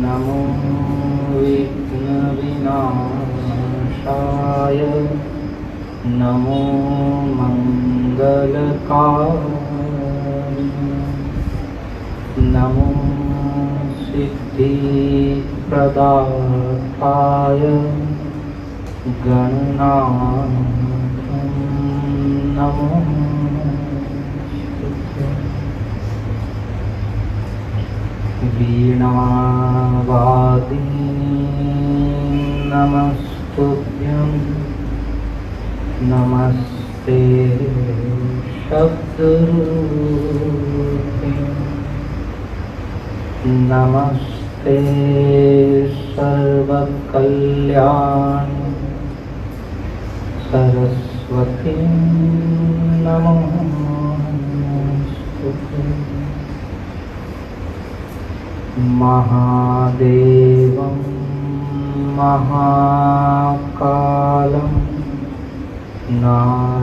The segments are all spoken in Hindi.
नमो विघ्नविनाशाय नमो मंगलकाय नमो सिद्धिप्रदाताय गणनाथं नमो वीणावादिनी नमस्तुभ्यं नमस्ते शब्दरूपिणी नमस्ते सर्वकल्याणी सरस्वती नमोस्तुते महादेवं महाकालं नारायणप्रियं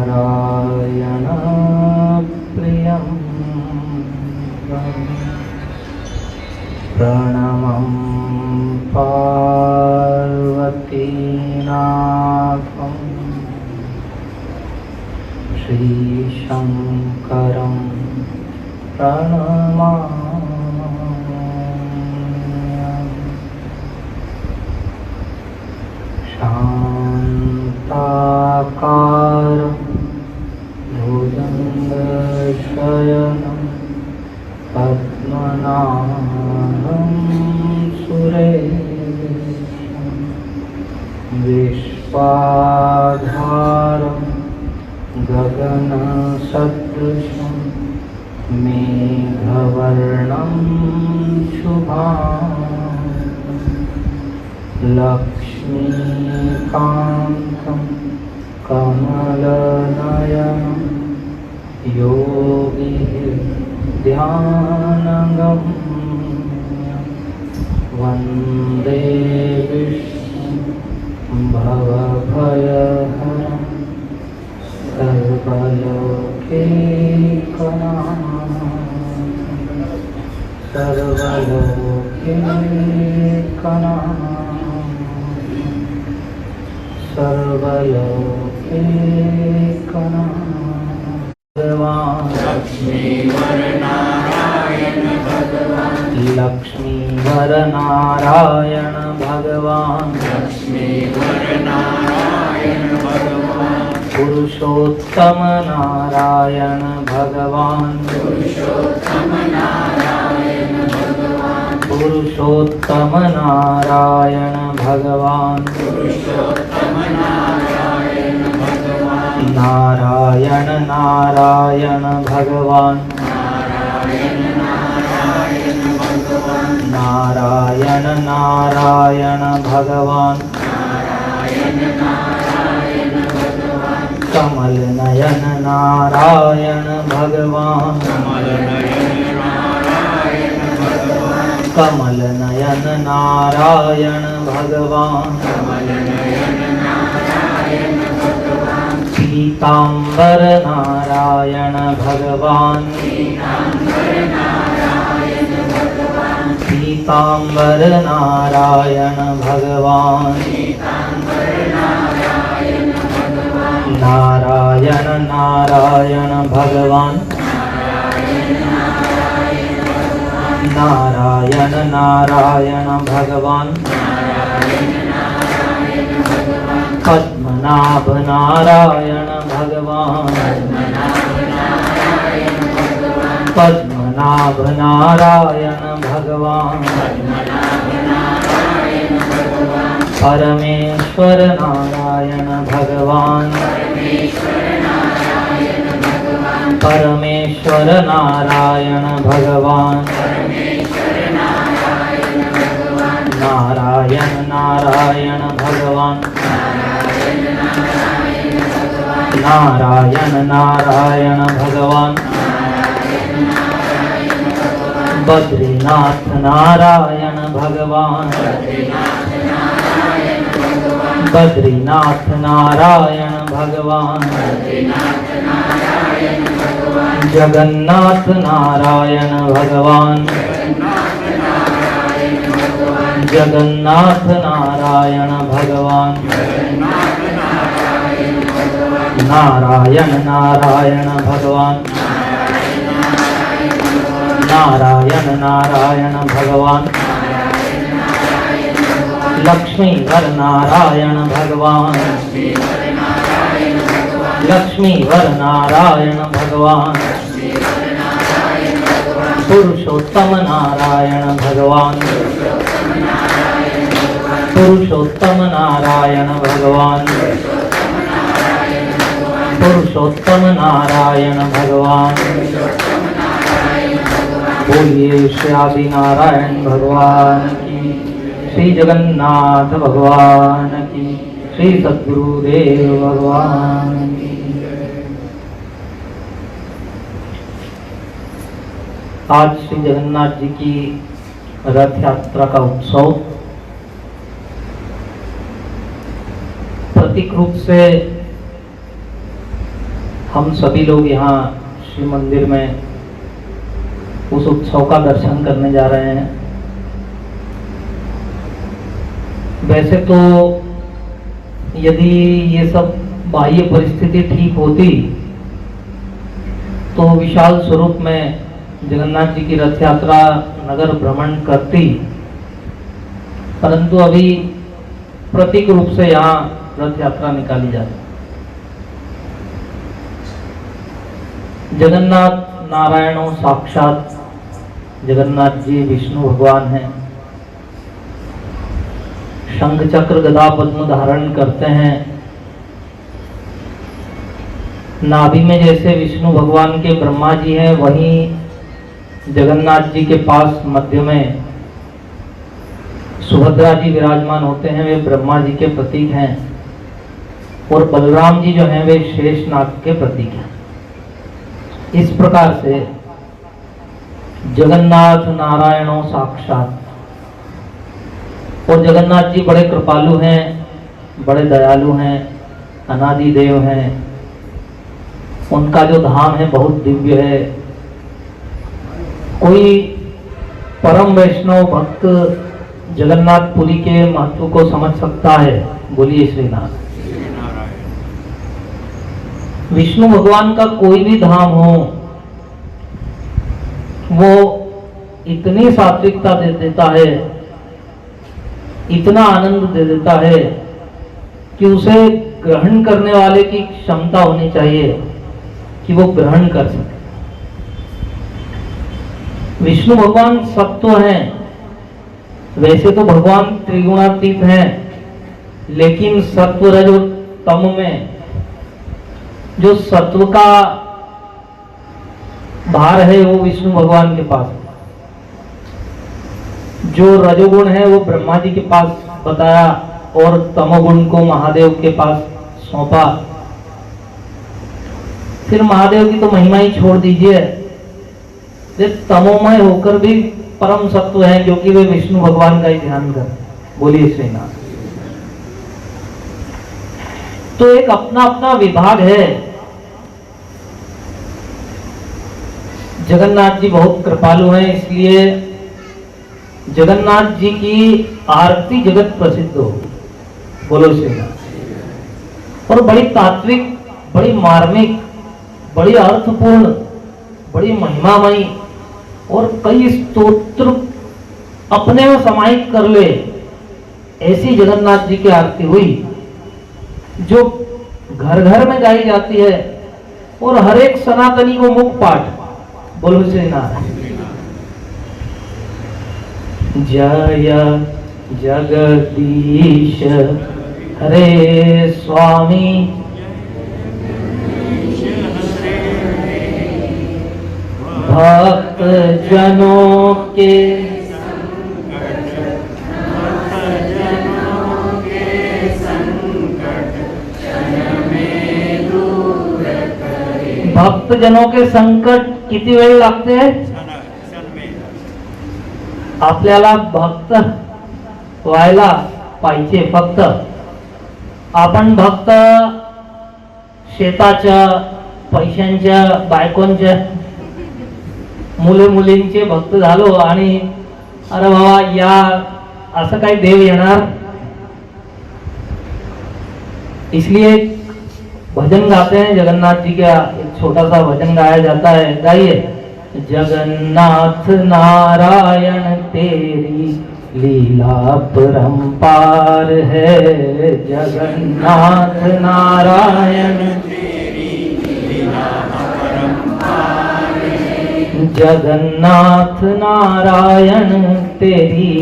प्रणमं पार्वतीनाथं श्रीशङ्करं प्रणमामि शान्ताकारं भुजङ्गशयनं पद्मनाभं सुरेशं विश्वाधारं गगनसदृशं मेघवर्णं शुभाङ्गं लक्ष्मीकान्तं कमलनयनं योगिध्यानगम्यं वन्दे विष्णुं भवभयहरं सर्वलोकैकनाथं भगवान् लक्ष्मीवरनारायण भगवान् पुरुषोत्तम नारायण भगवान् पुरुषोत्तम नारायण भगवान् नारायण नारायण भगवान् नारायण नारायण भगवान् कमल नयन नारायण भगवान् कमल नयन नारायण भगवान् पीताम्बर नारायण भगवान् पीताम्बर नारायण भगवान् नारायण नारायण भगवान् नारायण नारायण भगवान् पद्मनाभ नारायण भगवान् पद्मनाभ नारायण भगवान् परमेश्वर नारायण भगवान् परमेश्वर नारायण भगवान् नारायण नारायण भगवान् नारायण नारायण भगवान् बद्रीनाथ नारायण भगवान् बद्रीनाथ नारायण भगवान, जगन्नाथ नारायण भगवान, जगन्नाथ नारायण भगवान, नारायण नारायण भगवान, नारायण नारायण भगवान, लक्ष्मीवर नारायण भगवान, लक्ष्मीवर नारायण भगवान, पुरुषोत्तम नारायण भगवान, पुरुषोत्तम नारायण भगवान, पुरुषोत्तम नारायण भगवान। बोलिए श्री आदि नारायण भगवान की, श्री जगन्नाथ भगवान की, श्री सद्गुरुदेव भगवान की। आज श्री जगन्नाथ जी की रथ यात्रा का उत्सव प्रतीक रूप से हम सभी लोग यहाँ श्री मंदिर में उस उत्सव का दर्शन करने जा रहे हैं। वैसे तो यदि ये सब बाह्य परिस्थिति ठीक होती तो विशाल स्वरूप में जगन्नाथ जी की रथ यात्रा नगर भ्रमण करती, परंतु अभी प्रतीक रूप से यहाँ रथ यात्रा निकाली जाती। जगन्नाथ नारायणों साक्षात जगन्नाथ जी विष्णु भगवान हैं। शंख चक्र गदा पद्म धारण करते हैं। नाभि में जैसे विष्णु भगवान के ब्रह्मा जी हैं, वहीं जगन्नाथ जी के पास मध्य में सुभद्रा जी विराजमान होते हैं, वे ब्रह्मा जी के प्रतीक हैं। और बलराम जी जो हैं वे शेषनाग के प्रतीक हैं। इस प्रकार से जगन्नाथ नारायणों साक्षात। और जगन्नाथ जी बड़े कृपालु हैं, बड़े दयालु हैं, अनादि देव हैं। उनका जो धाम है बहुत दिव्य है। कोई परम वैष्णव भक्त जगन्नाथपुरी के महत्व को समझ सकता है। बोलिए श्रीनाथ। विष्णु भगवान का कोई भी धाम हो, वो इतनी सात्विकता दे देता है, इतना आनंद दे देता है कि उसे ग्रहण करने वाले की क्षमता होनी चाहिए कि वो ग्रहण कर सके। विष्णु भगवान सत्व हैं। वैसे तो भगवान त्रिगुणातीत हैं, लेकिन सत्व रज और तम में जो सत्व का भार है वो विष्णु भगवान के पास है। जो रजोगुण है वो ब्रह्मा जी के पास बताया और तमोगुण को महादेव के पास सौंपा। फिर महादेव की तो महिमा ही छोड़ दीजिए, वे तमोमय होकर भी परम सत्व है, क्योंकि वे विष्णु भगवान का ही ध्यान कर। बोलिए श्रीनाथ। तो एक अपना अपना विभाग है। जगन्नाथ जी बहुत कृपालु हैं, इसलिए जगन्नाथ जी की आरती जगत प्रसिद्ध हो। बोलो श्रीनाथ। और बड़ी तात्विक, बड़ी मार्मिक, बड़ी अर्थपूर्ण, बड़ी महिमामयी और कई स्तोत्र अपने में समाहित कर ले, ऐसी जगन्नाथ जी की आरती हुई जो घर घर में गाई जाती है और हर एक सनातनी को मुख पाठ। बोलो श्रीनाथ। जय जगदीश हरे स्वामी, भक्त जनों के भक्त जनों के संकट किती वेळ लागते? आपल्याला भक्त व्हायला पाहिजे फक्त आपण भक्त शेताच्या, पैशांच्या, बायकोंच्या, मुले मुलींचे भक्त झालो आणि अरे बाबा या असं काही देव येणार. इसलिए भजन गाते हैं जगन्नाथ जी का, एक छोटा सा भजन गाया जाता है, गाइए. जगन्नाथ नारायण तेरी लीला परंपार है, जगन्नाथ नारायण जगन्नाथ नारायण तेरी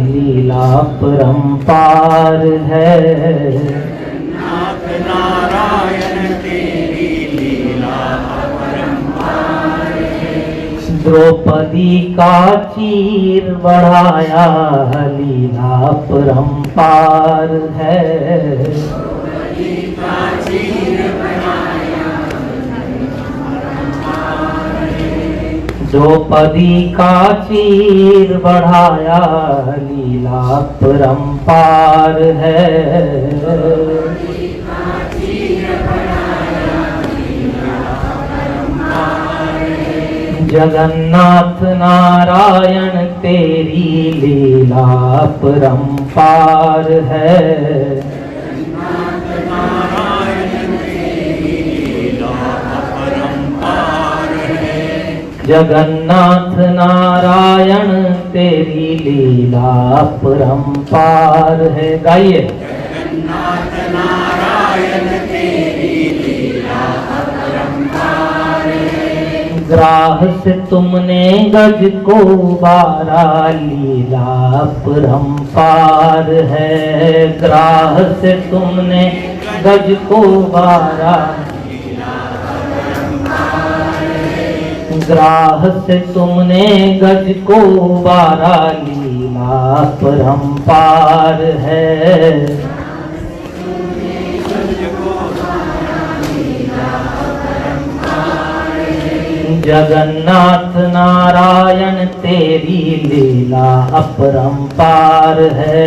लीला परंपार है, जगन्नाथ नारायण तेरी लीला परंपार है. द्रौपदी का चीर बढ़ाया लीला परंपार है, द्रौपदी का चीर द्रौपदी का चीर बढ़ाया लीला परंपार है, जगन्नाथ नारायण तेरी लीला परंपार है, जगन्नाथ नारायण तेरी लीला परंपार है. गाइए. जगन्नाथ नारायण तेरी लीला परंपार है. ग्राह से तुमने गज को बारा लीला परंपार है, ग्राह से तुमने गज को बारा ग्राह से तुमने गज को बारा लीला परंपार है, जगन्नाथ नारायण तेरी लीला अपरंपार है,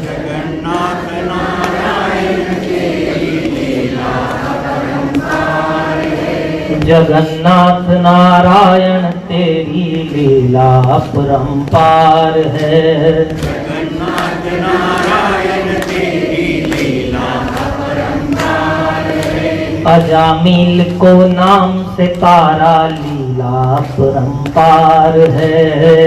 जगन्नाथ नारायण तेरी लीला अपरंपार है, जगन्नाथ नारायण तेरी लीला अपरंपार है, जगन्नाथ नारायण तेरी लीला अपरंपार है. अजामिल को नाम से तारा लीला परंपार है,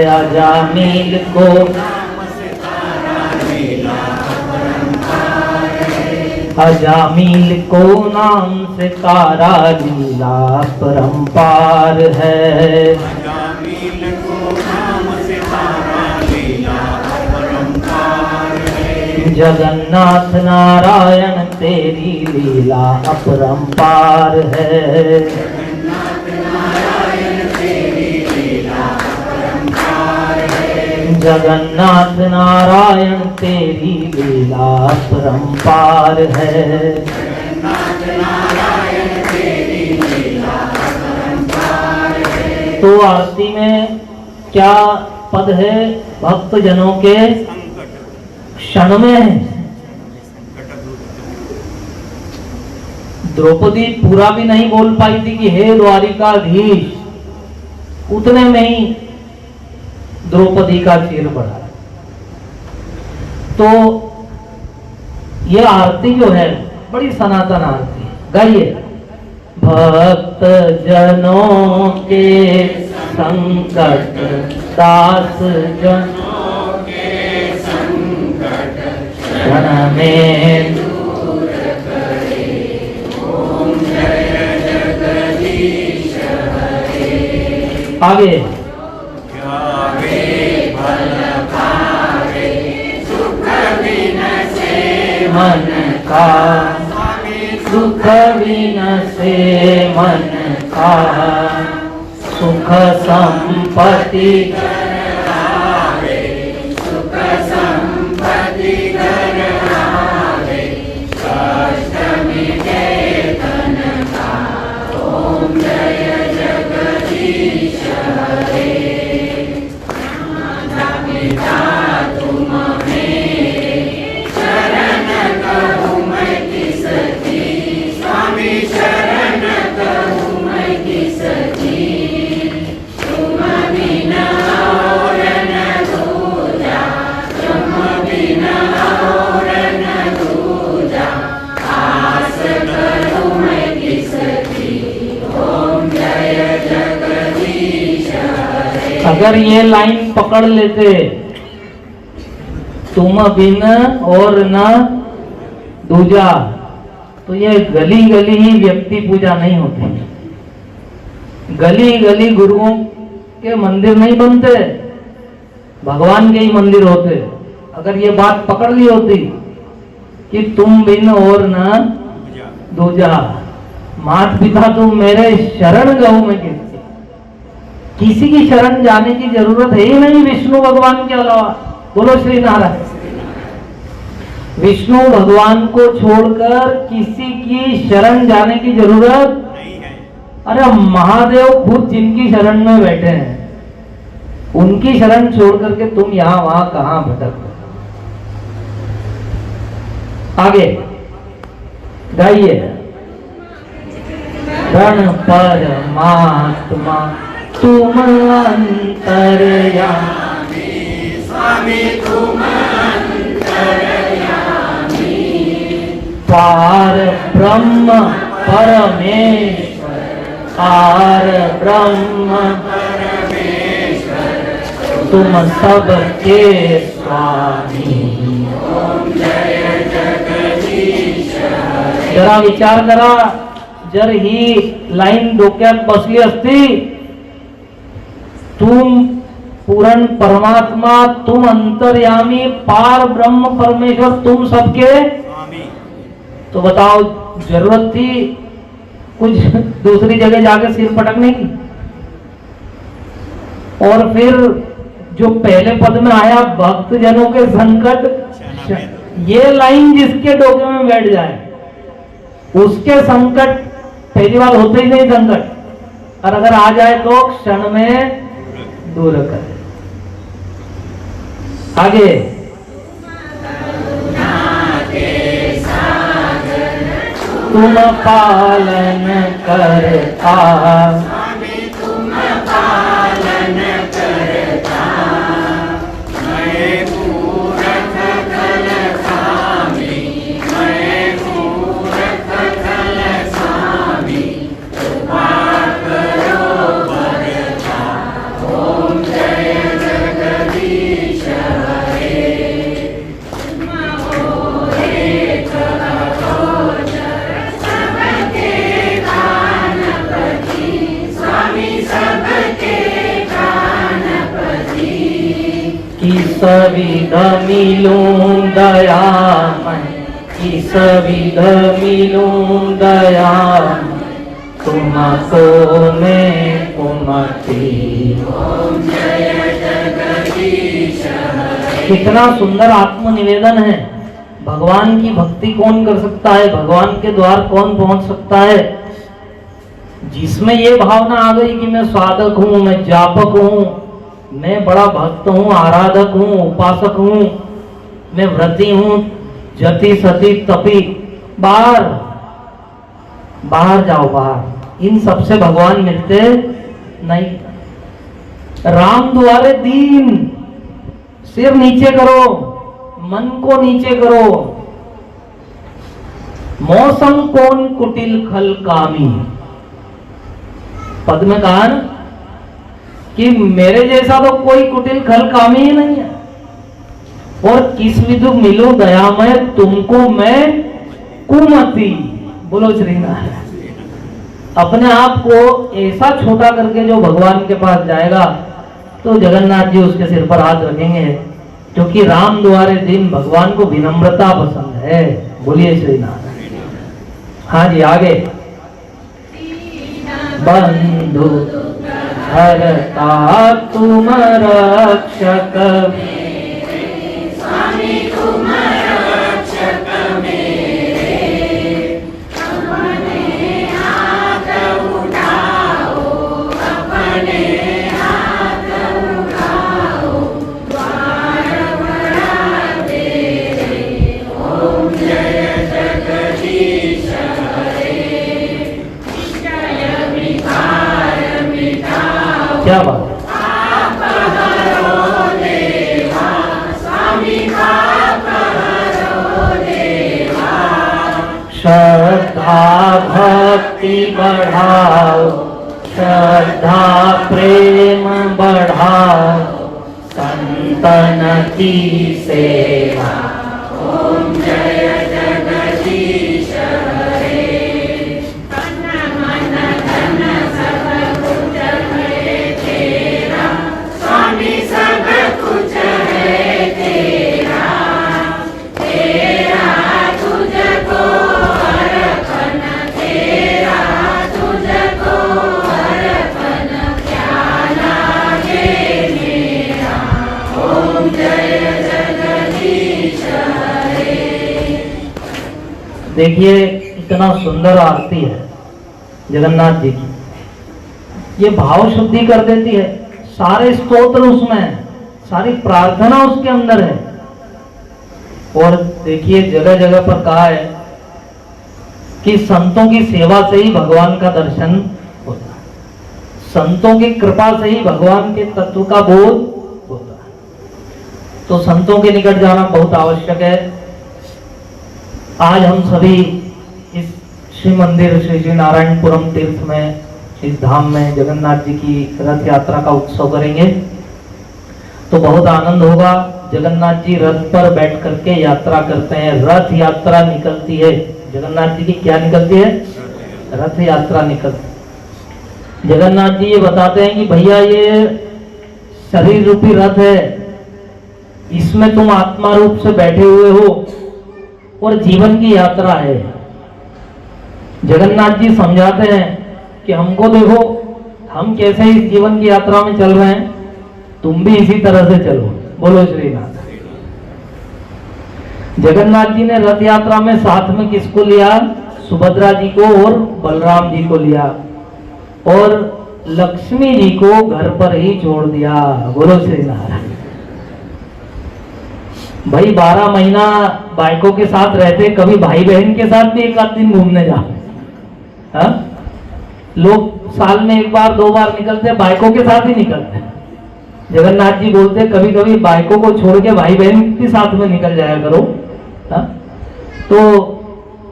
अजामिल को नाम से तारा लीला परंपार है, अजामिल को नाम से तारा लीला परंपार है, अजामिल को नाम से तारा लीला परंपार है, जगन्नाथ नारायण तेरी लीला अपरंपार है, जगन्नाथ नारायण तेरी लीला अपरंपार है, जगन्नाथ नारायण तेरी लीला अपरंपार है, जगन्नाथ नारायण तेरी लीला अपरंपार है. तो आरती में क्या पद है? भक्त जनों के क्षण में है. द्रौपदी पूरा भी नहीं बोल पाई थी कि हे द्वारिकाधीश, उतने में ही द्रौपदी का चीर बढ़ा. तो ये आरती जो है बड़ी सनातन आरती है. गाइए. भक्त जनों के संकट, दास जनों के संकट, क्षण में आगे. मन का सुख विनसे मन का, सुख संपत्ति सुख संपत्ति घर आवे, कष्ट मिटे तन का, ओम जय जगदीश हरे. पिता तुम मेरे शरण कहूँ मैं अगर ये लाइन पकड़ लेते, तुम बिन और न दूजा, तो ये गली गली ही व्यक्ति पूजा नहीं होती, गली गली गुरुओं के मंदिर नहीं बनते, भगवान के ही मंदिर होते। अगर ये बात पकड़ ली होती कि तुम बिन और न दूजा, मात पिता तुम मेरे शरण गऊ में किसी की शरण जाने की जरूरत है ही नहीं विष्णु भगवान के अलावा। बोलो श्री नारायण। विष्णु भगवान को छोड़कर किसी की शरण जाने की जरूरत नहीं है। अरे महादेव खुद जिनकी शरण में बैठे हैं, उनकी शरण छोड़ करके तुम यहां वहां कहां भटक। आगे गाइए। रण परमात्मा तुम अंतर्यामी, स्वामी तुम अंतर्यामी, पार ब्रह्म परमेश्वर, पार ब्रह्म परमेश्वर, तुम सबके स्वामी। ओम जय जगदीश हरे। जरा विचार करा, जर ही लाईन डोक्यात बसली असती, तुम पूर्ण परमात्मा, तुम अंतर्यामी, पार ब्रह्म परमेश्वर, तुम सबके स्वामी, तो बताओ जरूरत थी कुछ दूसरी जगह जाकर सिर पटकने की? और फिर जो पहले पद में आया भक्त जनों के संकट, ये लाइन जिसके डोके में बैठ जाए उसके संकट पहली बार होते ही नहीं संकट, और अगर आ जाए तो क्षण में दूर कर। आगे तुम पालन करता, स्वामी तुम पालन करता, मैं मूरख खल स्वामी, मैं मूरख खल स्वामी, कृपा करो बरता। ओम जय जगदीश हरे। किस विध मिलूं दयामय, किस विध मिलूं दयामय, तुमको मैं कुमति। ओम जय जगदीश हरे। कितना सुंदर आत्मनिवेदन है। भगवान की भक्ति कौन कर सकता है, भगवान के द्वार कौन पहुंच सकता है? जिसमें ये भावना आ गई कि मैं साधक हूं, मैं जापक हूं, मैं बड़ा भक्त हूं, आराधक हूं, उपासक हूं, मैं व्रती हूं, जति सती तपी, बाहर बाहर जाओ, बाहर। इन सबसे भगवान मिलते नहीं। राम द्वारे दीन, सिर नीचे करो, मन को नीचे करो। मौसम कौन कुटिल खल कामी, पद में कहा ना कि मेरे जैसा तो कोई कुटिल खल कामी ही नहीं है। और किस विधु मिलूं दयामय, तुमको मैं कुमति। बोलो श्री नारायण। अपने आप को ऐसा छोटा करके जो भगवान के पास जाएगा तो जगन्नाथ जी उसके सिर पर हाथ रखेंगे, क्योंकि राम द्वारे दिन भगवान को विनम्रता पसंद है। बोलिए श्री नारायण। हाँ जी आगे। बंधु हरता तुम रक्षक, स्वामी तुम रक्षक मेरे, अपने हाथ उठाओ, अपने हाथ उठाओ, द्वार बड़ा तेरे। ओम जय जगदीश हरे। जय विकार मिटाओ, क्या बात। पाप हरो देवा, स्वामी पाप हरो देवा। श्रद्धा भक्ति बढ़ाओ, श्रद्धा प्रेम बढ़ाओ, संतन की सेवा। ओम जय जगदीश हरे। तन मन धन सब कुछ है तेरा, स्वामी सब कुछ है तेरा। तेरा तुझको अर्पण, तेरा तुझको अर्पण, क्या लागे मेरा। ओम जय जगदीश हरे। देखिए इतना सुंदर आरती है जगन्नाथ जी की, ये भाव शुद्धि कर देती है। सारे स्तोत्र उसमें है, सारी प्रार्थना उसके अंदर है। और देखिए जगह जगह पर कहा है कि संतों की सेवा से ही भगवान का दर्शन होता है, संतों की कृपा से ही भगवान के तत्व का बोध होता है। तो संतों के निकट जाना बहुत आवश्यक है। आज हम सभी इस श्री मंदिर श्री श्री नारायणपुरम तीर्थ में, इस धाम में जगन्नाथ जी की रथ यात्रा का उत्सव करेंगे, तो बहुत आनंद होगा। जगन्नाथ जी रथ पर बैठ करके यात्रा करते हैं, रथ यात्रा निकलती है। जगन्नाथ जी की क्या निकलती है? रथ यात्रा निकलती। जगन्नाथ जी ये बताते हैं कि भैया ये शरीर रूपी रथ है, इसमें तुम आत्मा रूप से बैठे हुए हो और जीवन की यात्रा है। जगन्नाथ जी समझाते हैं कि हमको देखो, हम कैसे इस जीवन की यात्रा में चल रहे हैं, तुम भी इसी तरह से चलो। बोलो श्रीनाथ। जगन्नाथ जी ने रथ यात्रा में साथ में किसको लिया? सुभद्रा जी को और बलराम जी को लिया, और लक्ष्मी जी को घर पर ही छोड़ दिया। बोलो श्रीनाथ। भाई 12 महीना बाइकों के साथ रहते, कभी भाई बहन के साथ भी एक आध दिन घूमने जाओ। हाँ? लोग साल में एक बार दो बार निकलते, बाइकों के साथ ही निकलते। जगन्नाथ जी बोलते कभी कभी बाइकों को छोड़ के भाई बहन के साथ में निकल जाया करो। हा? तो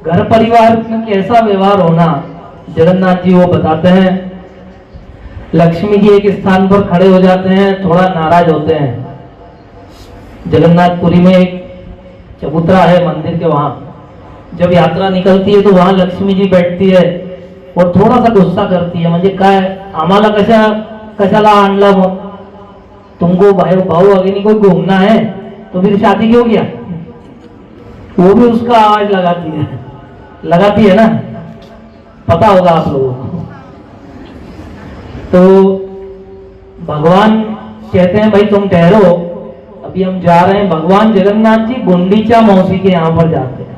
घर परिवार में कैसा व्यवहार होना, जगन्नाथ जी वो बताते हैं। लक्ष्मी जी एक स्थान पर खड़े हो जाते हैं, थोड़ा नाराज होते हैं। जगन्नाथपुरी में एक चबूतरा है मंदिर के, वहां जब यात्रा निकलती है तो वहां लक्ष्मी जी बैठती है और थोड़ा सा गुस्सा करती है, म्हणजे काय आम्हाला कशाला आणलं, मग तुमको भाऊ अग्नि को घूमना है तो फिर शादी क्यों किया? वो भी उसका आवाज लगाती है ना, पता होगा आप लोगों को। तो भगवान कहते हैं भाई तुम ठहरो, अभी हम जा रहे हैं। भगवान जगन्नाथ जी गुंडीचा मौसी के यहाँ पर जाते हैं,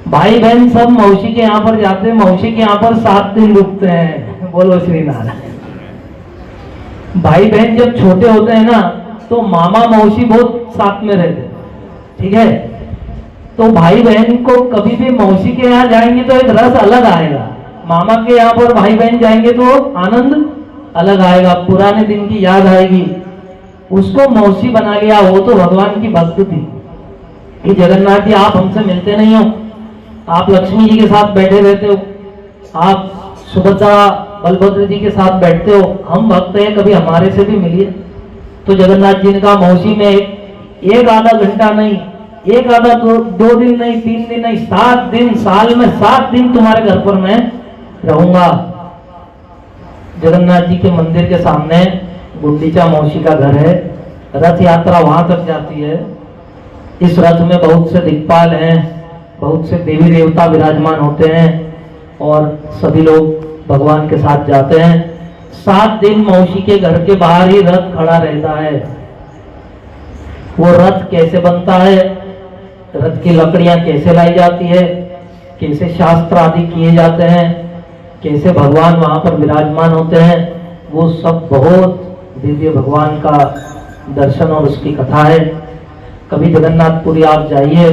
भाई बहन सब मौसी के यहाँ पर जाते हैं, मौसी के यहाँ पर 7 दिन रुकते हैं। बोलो श्री नारायण। भाई बहन जब छोटे होते हैं ना तो मामा मौसी बहुत साथ में रहते हैं, ठीक है। तो भाई बहन को कभी भी मौसी के यहाँ जाएंगे तो एक रस अलग आएगा, मामा के यहाँ पर भाई बहन जाएंगे तो आनंद अलग आएगा, पुराने दिन की याद आएगी। उसको मौसी बना लिया, वो तो भगवान की भक्त थी कि जगन्नाथ जी आप हमसे मिलते नहीं हो, आप लक्ष्मी जी के साथ बैठे रहते हो, आप सुभद्रा बलभद्र जी के साथ बैठते हो, हम भक्त हैं, कभी हमारे से भी मिलिए। तो जगन्नाथ जी ने कहा मौसी में एक आधा घंटा नहीं, एक आधा दो दिन नहीं, 3 दिन नहीं, 7 दिन, साल में 7 दिन तुम्हारे घर पर मैं रहूंगा। जगन्नाथ जी के मंदिर के सामने गुंडीचा मौसी का घर है, रथ यात्रा वहां तक जाती है। इस रथ में बहुत से दिक्पाल हैं, बहुत से देवी देवता विराजमान होते हैं और सभी लोग भगवान के साथ जाते हैं। 7 दिन मौसी के घर के बाहर ही रथ खड़ा रहता है। वो रथ कैसे बनता है, रथ की लकड़ियां कैसे लाई जाती है, कैसे शास्त्र आदि किए जाते हैं, कैसे भगवान वहां पर विराजमान होते हैं, वो सब बहुत दिव्य भगवान का दर्शन और उसकी कथा है। कभी जगन्नाथपुरी आप जाइए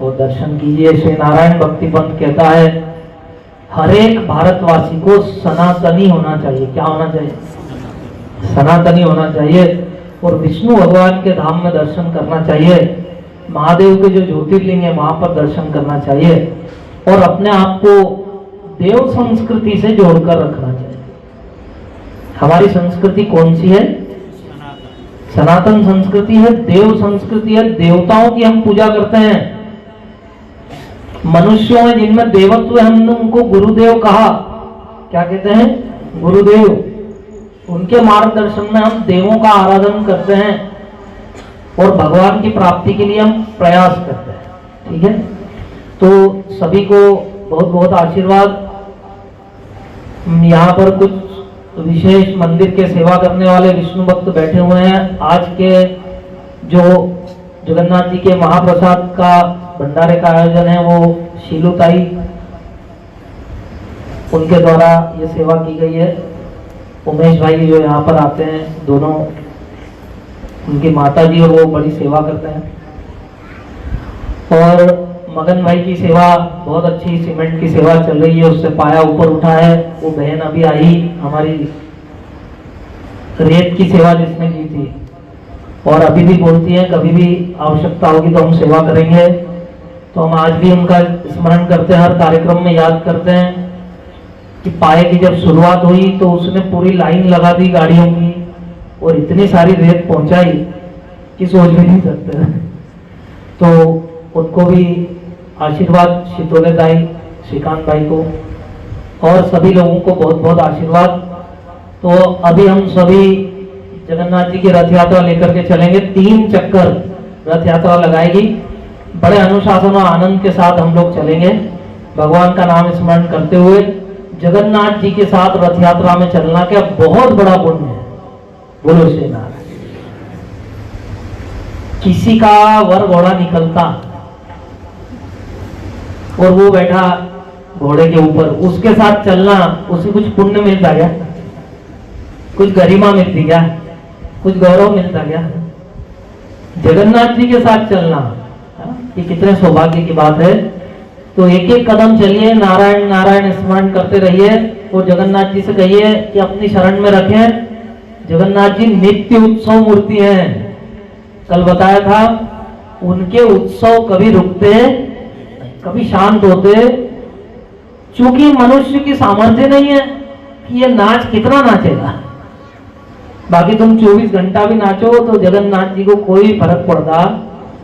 और दर्शन कीजिए। श्री नारायण भक्ति पंथ कहता है हर एक भारतवासी को सनातनी होना चाहिए। क्या होना चाहिए? सनातनी होना चाहिए और विष्णु भगवान के धाम में दर्शन करना चाहिए, महादेव के जो ज्योतिर्लिंग है वहां पर दर्शन करना चाहिए और अपने आप को देव संस्कृति से जोड़कर रखना चाहिए। हमारी संस्कृति कौन सी है? सनातन संस्कृति है, देव संस्कृति है। देवताओं की हम पूजा करते हैं। मनुष्यों में जिनमें देवत्व है हमने उनको गुरुदेव कहा। क्या कहते हैं? गुरुदेव। उनके मार्गदर्शन में हम देवों का आराधन करते हैं और भगवान की प्राप्ति के लिए हम प्रयास करते हैं। ठीक है, तो सभी को बहुत बहुत आशीर्वाद। यहाँ पर कुछ विशेष मंदिर के सेवा करने वाले विष्णु भक्त बैठे हुए हैं। आज के जो जगन्नाथ जी के महाप्रसाद का भंडारे का आयोजन है वो शीलुताई उनके द्वारा ये सेवा की गई है। उमेश भाई जो यहाँ पर आते हैं, दोनों उनकी माता जी और वो बड़ी सेवा करते हैं। और मगन भाई की सेवा बहुत अच्छी, सीमेंट की सेवा चल रही है, उससे पाया ऊपर उठा है। वो बहन अभी आई हमारी, रेत की सेवा जिसने की थी, और अभी भी बोलती है कभी भी आवश्यकता होगी तो हम सेवा करेंगे। तो हम आज भी उनका स्मरण करते हैं, हर कार्यक्रम में याद करते हैं कि पाए की जब शुरुआत हुई तो उसने पूरी लाइन लगा दी गाड़ियों की और इतनी सारी रेत पहुंचाई कि सोच भी नहीं सकते। तो उनको भी आशीर्वाद, शीतोले दाई, श्रीकांत भाई को और सभी लोगों को बहुत बहुत आशीर्वाद। तो अभी हम सभी जगन्नाथ जी की रथ यात्रा लेकर के चलेंगे। 3 चक्कर रथ यात्रा लगाएगी। बड़े अनुशासन और आनंद के साथ हम लोग चलेंगे, भगवान का नाम स्मरण करते हुए। जगन्नाथ जी के साथ रथ यात्रा में चलना क्या बहुत बड़ा पुण्य है। बोलो श्री नारायण। किसी का वर घोड़ा निकलता और वो बैठा घोड़े के ऊपर, उसके साथ चलना, उसे कुछ पुण्य मिलता क्या? कुछ गरिमा मिलती क्या? कुछ गौरव मिलता क्या? जगन्नाथ जी के साथ चलना ये कितने सौभाग्य की बात है। तो एक एक कदम चलिए, नारायण नारायण स्मरण करते रहिए और जगन्नाथ जी से कहिए कि अपनी शरण में रखें। जगन्नाथ जी नित्य उत्सव मूर्ति हैं। कल बताया था उनके उत्सव कभी रुकते, कभी शांत होते, क्योंकि मनुष्य की सामर्थ्य नहीं है कि ये नाच कितना नाचेगा। बाकी तुम 24 घंटा भी नाचो तो जगन्नाथ जी को कोई फर्क पड़ता,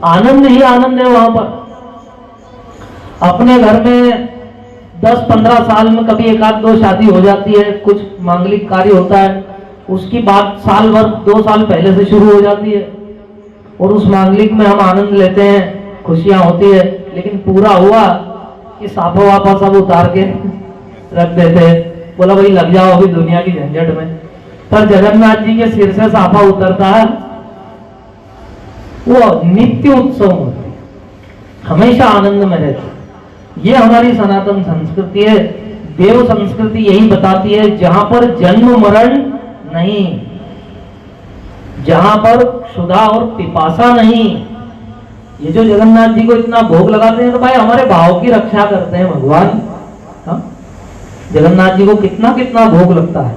आनंद ही आनंद है वहां पर। अपने घर में 10-15 साल में कभी 1-2 शादी हो जाती है, कुछ मांगलिक कार्य होता है, उसकी बात साल भर 2 साल पहले से शुरू हो जाती है और उस मांगलिक में हम आनंद लेते हैं, खुशियां होती है। लेकिन पूरा हुआ कि साफा वापा सब उतार के रख देते हैं, बोला भाई लग जाओ अभी दुनिया की झंझट में। पर जगन्नाथ जी के सिर से साफा उतरता है, वो नित्य उत्सव होती है, हमेशा आनंद में रहते। ये हमारी सनातन संस्कृति है। देव संस्कृति यही बताती है, जहां पर जन्म मरण नहीं, जहां पर क्षुधा और पिपासा नहीं। ये जो जगन्नाथ जी को इतना भोग लगाते हैं तो भाई हमारे भाव की रक्षा करते हैं भगवान। जगन्नाथ जी को कितना कितना भोग लगता है।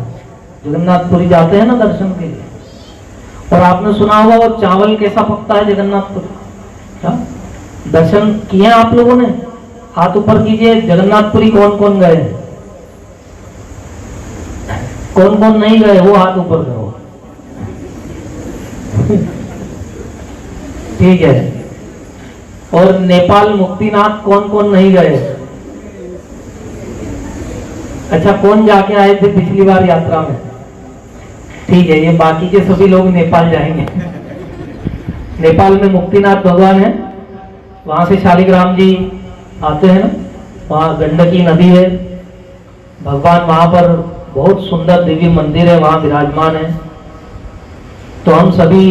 जगन्नाथपुरी जाते हैं ना दर्शन के लिए, और आपने सुना होगा वो चावल कैसा पकता है जगन्नाथपुरी। दर्शन किए आप लोगों ने? हाथ ऊपर कीजिए। जगन्नाथपुरी कौन कौन गए? कौन कौन नहीं गए वो हाथ ऊपर करो। ठीक है। और नेपाल मुक्तिनाथ कौन कौन नहीं गए? अच्छा, कौन जाके आए थे पिछली बार यात्रा में? ठीक है, ये बाकी के सभी लोग नेपाल जाएंगे। नेपाल में मुक्तिनाथ भगवान है, वहां से शालिग्राम जी आते हैं ना, वहां गंडकी नदी है, भगवान वहां पर बहुत सुंदर दिव्य मंदिर है, वहां विराजमान है। तो हम सभी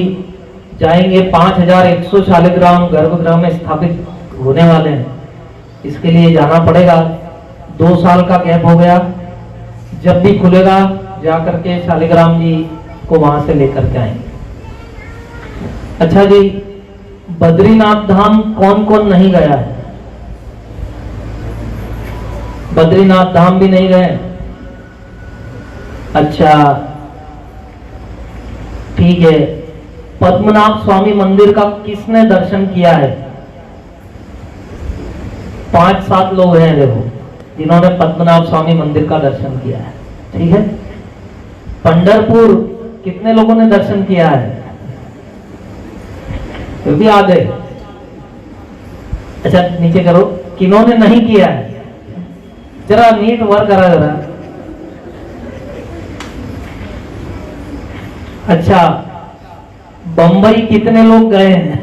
जाएंगे। 5100 शालिग्राम गर्भगृह में स्थापित होने वाले हैं, इसके लिए जाना पड़ेगा। 2 साल का गैप हो गया, जब भी खुलेगा जाकर के शालिग्राम जी को वहां से लेकर के आएंगे। अच्छा जी, बद्रीनाथ धाम कौन कौन नहीं गया है? बद्रीनाथ धाम भी नहीं गए? अच्छा ठीक है। पद्मनाभ स्वामी मंदिर का किसने दर्शन किया है? 5-7 लोग हैं देखो जिन्होंने पद्मनाभ स्वामी मंदिर का दर्शन किया है। ठीक है, पंढरपुर कितने लोगों ने दर्शन किया है? फिर भी आ गए। अच्छा नीचे करो, किन्होंने नहीं किया है? जरा नीट वर्क करा जरा। अच्छा, बंबई कितने लोग गए हैं?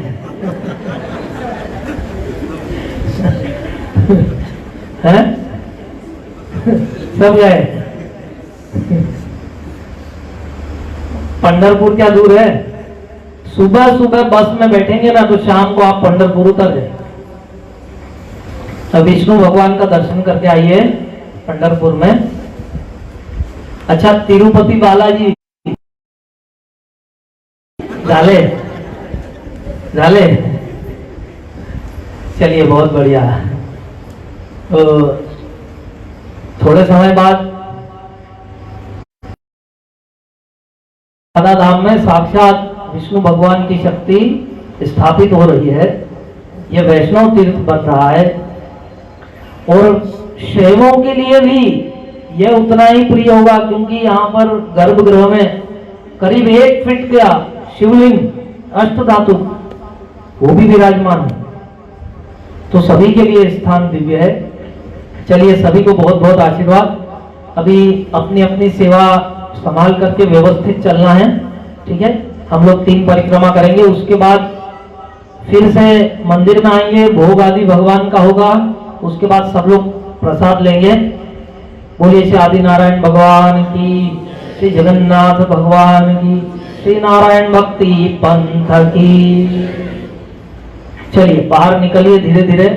हैं? सब गए। पंढरपुर क्या दूर है? सुबह सुबह बस में बैठेंगे ना तो शाम को आप पंढरपुर उतर जाए। तो विष्णु भगवान का दर्शन करके आइए पंढरपुर में। अच्छा, तिरुपति बालाजी झाले झाले, चलिए बहुत बढ़िया। तो थोड़े समय बाद राधा धाम में साक्षात विष्णु भगवान की शक्ति स्थापित हो रही है। यह वैष्णव तीर्थ बन रहा है और शैवों के लिए भी यह उतना ही प्रिय होगा, क्योंकि यहाँ पर गर्भगृह में करीब 1 फीट का शिवलिंग अष्ट धातु वो भी विराजमान है। तो सभी के लिए स्थान दिव्य है। चलिए सभी को बहुत बहुत आशीर्वाद। अभी अपनी अपनी सेवा संभाल करके व्यवस्थित चलना है, ठीक है। हम लोग 3 परिक्रमा करेंगे, उसके बाद फिर से मंदिर में आएंगे, भोग आदि भगवान का होगा, उसके बाद सब लोग प्रसाद लेंगे। बोलिए श्री आदि नारायण भगवान की, श्री जगन्नाथ भगवान की, श्री नारायण भक्ति पंथ की। चलिए बाहर निकलिए धीरे धीरे।